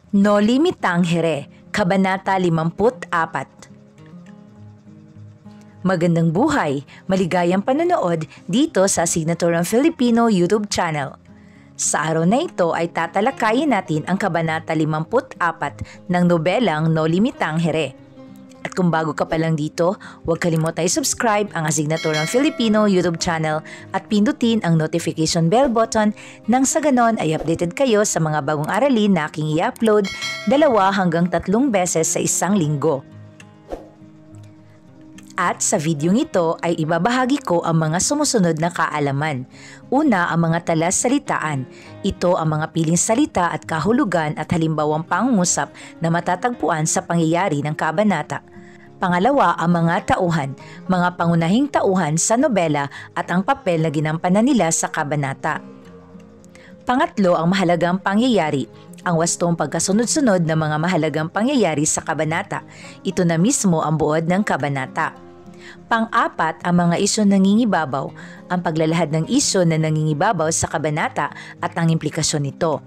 Noli Me Tangere, Kabanata 54. Magandang buhay, maligayang panonood dito sa Signaturang Filipino YouTube channel. Sa araw na ito ay tatalakayin natin ang Kabanata 54 ng nobelang Noli Me Tangere. At kung bago ka pa lang dito, huwag kalimutang i-subscribe ang Asignaturang Filipino YouTube channel at pindutin ang notification bell button nang sa ganon ay updated kayo sa mga bagong aralin na aking i-upload 2 hanggang 3 beses sa isang linggo. At sa videong ito ay ibabahagi ko ang mga sumusunod na kaalaman. Una, ang mga talas-salitaan. Ito ang mga piling salita at kahulugan at halimbawang pangungusap na matatagpuan sa pangyayari ng kabanata. Pangalawa, ang mga tauhan, mga pangunahing tauhan sa nobela at ang papel na ginampanan nila sa kabanata. Pangatlo, ang mahalagang pangyayari, ang wastong pagkasunod-sunod ng mga mahalagang pangyayari sa kabanata. Ito na mismo ang buod ng kabanata. Pang-apat, ang mga isyu nangingibabaw, ang paglalahad ng isyu na nangingibabaw sa kabanata at ang implikasyon nito.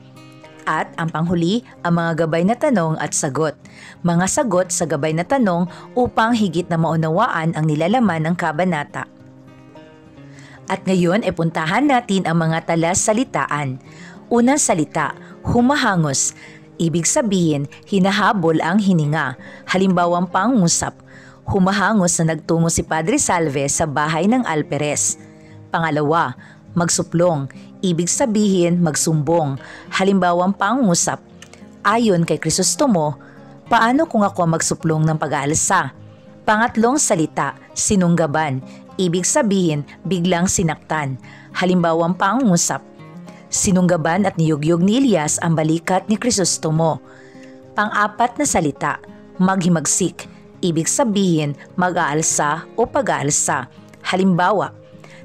At ang panghuli, ang mga gabay na tanong at sagot. Mga sagot sa gabay na tanong upang higit na maunawaan ang nilalaman ng kabanata. At ngayon ay puntahan natin ang mga talas-salitaan. Unang salita, humahangos. Ibig sabihin, hinahabol ang hininga. Halimbawang pangungusap, humahangos na nagtungo si Padre Salve sa bahay ng alperes. Pangalawa, magsuplong. Ibig sabihin, magsumbong. Halimbawang pangungusap, ayon kay Crisostomo, paano kung ako magsuplong ng pag-aalsa? Pangatlong salita, sinunggaban. Ibig sabihin, biglang sinaktan. Halimbawang pangungusap, sinunggaban at niyugyug ni Elias ang balikat ni Crisostomo. Pang-apat na salita, maghimagsik. Ibig sabihin, mag-aalsa o pag-aalsa. Halimbawa,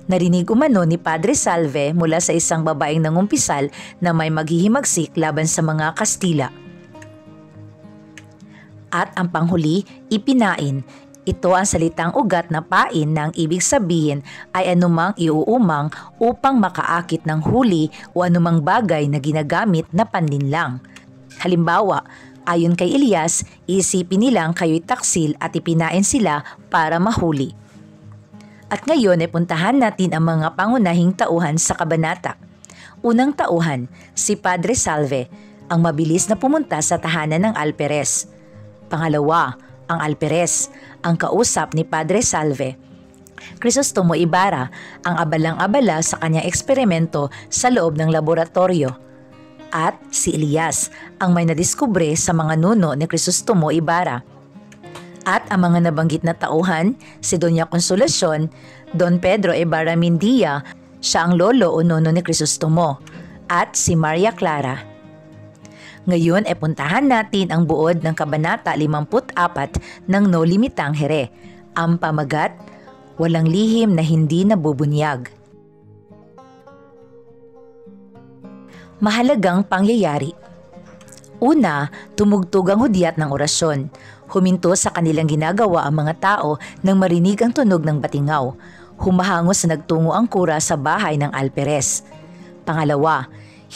narinig umano ni Padre Salve mula sa isang babaeng nangumpisal na may maghihimagsik laban sa mga Kastila. At ang panghuli, ipinain. Ito ang salitang ugat na pain na ang ibig sabihin ay anumang iuumang upang makaakit ng huli o anumang bagay na ginagamit na panlinlang. Halimbawa, ayon kay Elias, isipin nilang kayo'y taksil at ipinain sila para mahuli. At ngayon ay puntahan natin ang mga pangunahing tauhan sa kabanata. Unang tauhan, si Padre Salve, ang mabilis na pumunta sa tahanan ng alperes. Pangalawa, ang alperes, ang kausap ni Padre Salve. Crisostomo Ibarra, ang abalang-abala sa kanyang eksperimento sa loob ng laboratorio. At si Elias, ang may nadiskubre sa mga nuno ni Crisostomo Ibarra. At ang mga nabanggit na tauhan, si Doña Consolacion, Don Pedro Ibarra Mindia, siya ang lolo o nono ni Crisostomo, at si Maria Clara. Ngayon ay puntahan natin ang buod ng Kabanata 54 ng Noli Me Tangere, ang pamagat, walang lihim na hindi nabubunyag. Mahalagang pangyayari. Una, tumugtog ang hudyat ng orasyon. Huminto sa kanilang ginagawa ang mga tao nang marinig ang tunog ng batingaw. Humahangos na nagtungo ang kura sa bahay ng alperes. Pangalawa,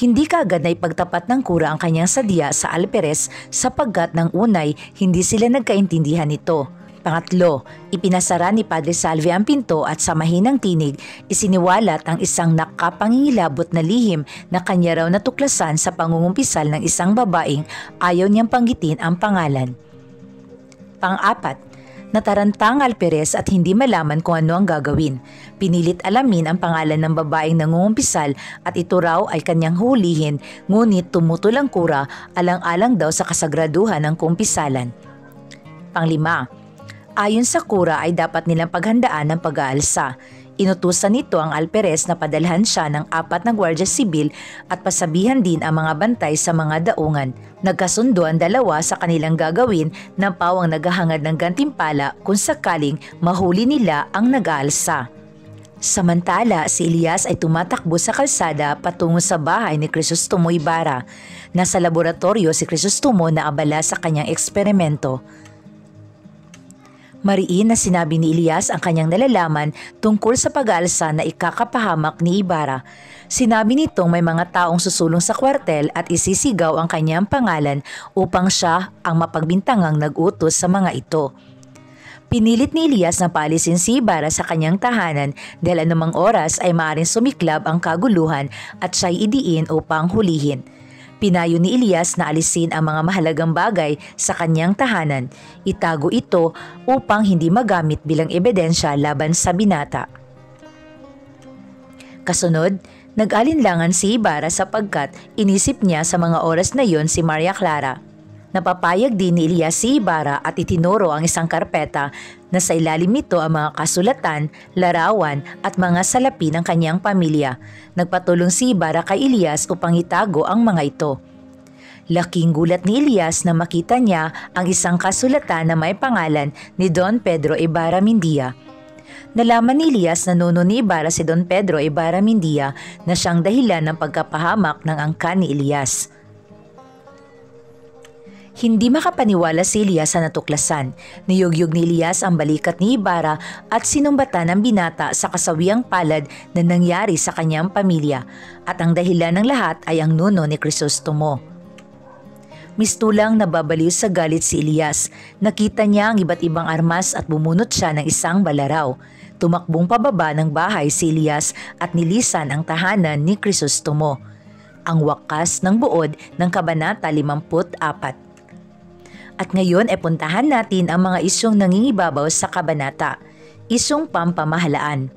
hindi kaagad na ipagtapat ng kura ang kanyang sadya sa alperes sapagkat ng unay hindi sila nagkaintindihan nito. Pangatlo, ipinasara ni Padre Salve ang pinto at sa mahinang tinig isiniwalat ang isang nakapangingilabot na lihim na kanya raw natuklasan sa pangungumpisal ng isang babaeng ayaw niyang panggitin ang pangalan. Pang-apat, nataranta ang alperes at hindi malaman kung ano ang gagawin. Pinilit alamin ang pangalan ng babaeng nangungumpisal at ito raw ay kanyang hulihin, ngunit tumutol ang kura alang-alang daw sa kasagraduhan ng kumpisalan. Panglima, ayon sa kura ay dapat nilang paghandaan ng pag-aalsa. Inutusan nito ang alperes na padalhan siya ng 4 na gwardiya sibil at pasabihan din ang mga bantay sa mga daungan. Nagkasundo ang dalawa sa kanilang gagawin ng pawang naghahangad ng gantimpala kung sakaling mahuli nila ang nag-aalsa. Samantala, si Elias ay tumatakbo sa kalsada patungo sa bahay ni Crisostomo Ibarra. Nasa laboratorio si Crisostomo na abala sa kanyang eksperimento. Mariin na sinabi ni Elias ang kanyang nalalaman tungkol sa pag-aalsa na ikakapahamak ni Ibarra. Sinabi nitong may mga taong susulong sa kwartel at isisigaw ang kanyang pangalan upang siya ang mapagbintangang nag-utos sa mga ito. Pinilit ni Elias na paalisin si Ibarra sa kanyang tahanan dahil anumang oras ay maaaring sumiklab ang kaguluhan at siya'y idiin upang hulihin. Pinayo ni Elias na alisin ang mga mahalagang bagay sa kanyang tahanan. Itago ito upang hindi magamit bilang ebidensya laban sa binata. Kasunod, nag-alinlangan si Ibarra sapagkat inisip niya sa mga oras na yon si Maria Clara. Napapayag din ni Elias si Ibarra at itinuro ang isang karpeta na sa ilalim nito ang mga kasulatan, larawan at mga salapi ng kanyang pamilya. Nagpatulong si Ibarra kay Elias upang itago ang mga ito. Laking gulat ni Elias na makita niya ang isang kasulatan na may pangalan ni Don Pedro Ibarra Mindia. Nalaman ni Elias na nuno ni Ibarra si Don Pedro Ibarra Mindia na siyang dahilan ng pagkapahamak ng angkan ni Elias. Hindi makapaniwala si Elias sa natuklasan. Niyugyug ni Elias ang balikat ni Ibarra at sinumbatan ng binata sa kasawiang palad na nangyari sa kanyang pamilya at ang dahilan ng lahat ay ang nuno ni Crisostomo. Mistulang nababaliw sa galit si Elias. Nakita niya ang iba't ibang armas at bumunot siya ng isang balaraw. Tumakbong pababa ng bahay si Elias at nilisan ang tahanan ni Crisostomo. Ang wakas ng buod ng Kabanata 54. At ngayon ay puntahan natin ang mga isyong nangingibabaw sa kabanata, isyong pampamahalaan.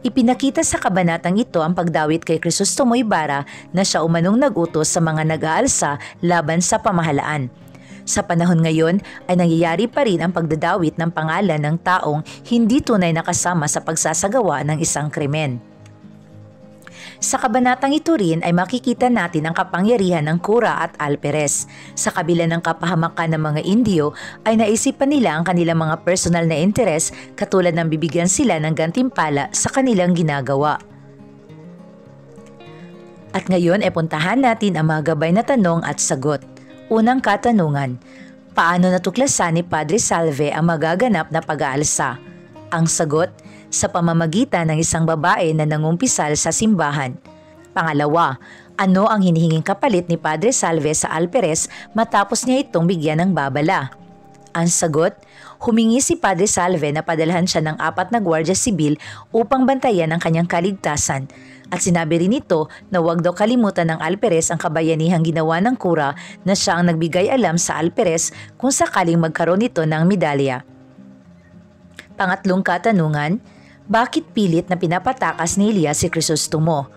Ipinakita sa kabanatang ito ang pagdawit kay Crisostomo Ibarra na siya umanong nag-utos sa mga nag-aalsa laban sa pamahalaan. Sa panahon ngayon ay nangyayari pa rin ang pagdadawit ng pangalan ng taong hindi tunay na kasama sa pagsasagawa ng isang krimen. Sa kabanatang ito rin ay makikita natin ang kapangyarihan ng kura at alperes. Sa kabila ng kapahamakan ng mga Indio ay naisipan nila ang kanilang mga personal na interes katulad ng bibigyan sila ng gantimpala sa kanilang ginagawa. At ngayon ay puntahan natin ang mga gabay na tanong at sagot. Unang katanungan, paano natuklasan ni Padre Salve ang magaganap na pag-aalsa? Ang sagot, sa pamamagitan ng isang babae na nangumpisal sa simbahan. Pangalawa, ano ang hinihinging kapalit ni Padre Salve sa alperes matapos niya itong bigyan ng babala? Ang sagot, humingi si Padre Salve na padalhan siya ng 4 na gwardiya sibil upang bantayan ang kanyang kaligtasan. At sinabi rin ito na huwag daw kalimutan ng alperes ang kabayanihang ginawa ng kura na siya ang nagbigay alam sa alperes kung sakaling magkaroon nito ng medalya. Pangatlong katanungan, bakit pilit na pinapatakas ni Elias si Crisostomo?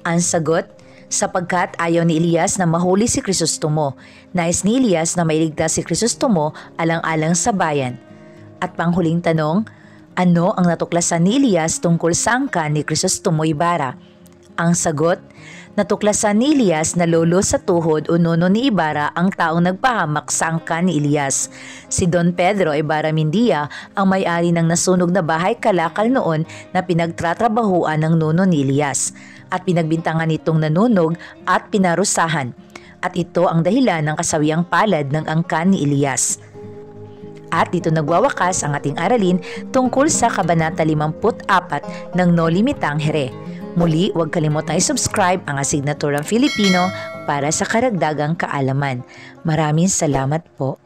Ang sagot, sapagkat ayaw ni Elias na mahuli si Crisostomo. Nais ni Elias na mailigtas si Crisostomo alang-alang sa bayan. At panghuling tanong, ano ang natuklasan ni Elias tungkol sa angkan ni Crisostomo Ibarra? Ang sagot, natuklasan ni Elias na lolo sa tuhod o nono ni Ibarra ang taong nagpahamak sa angkan ni Elias. Si Don Pedro Ibarra Mindia ang may-ari ng nasunog na bahay kalakal noon na pinagtratrabahuan ng nono ni Elias at pinagbintangan itong nanunog at pinarusahan. At ito ang dahilan ng kasawiang palad ng angkan ni Elias. At dito nagwawakas ang ating aralin tungkol sa Kabanata 54 ng Noli Me Tangere. Muli, huwag kalimutang i-subscribe ang Asignaturang Filipino para sa karagdagang kaalaman. Maraming salamat po.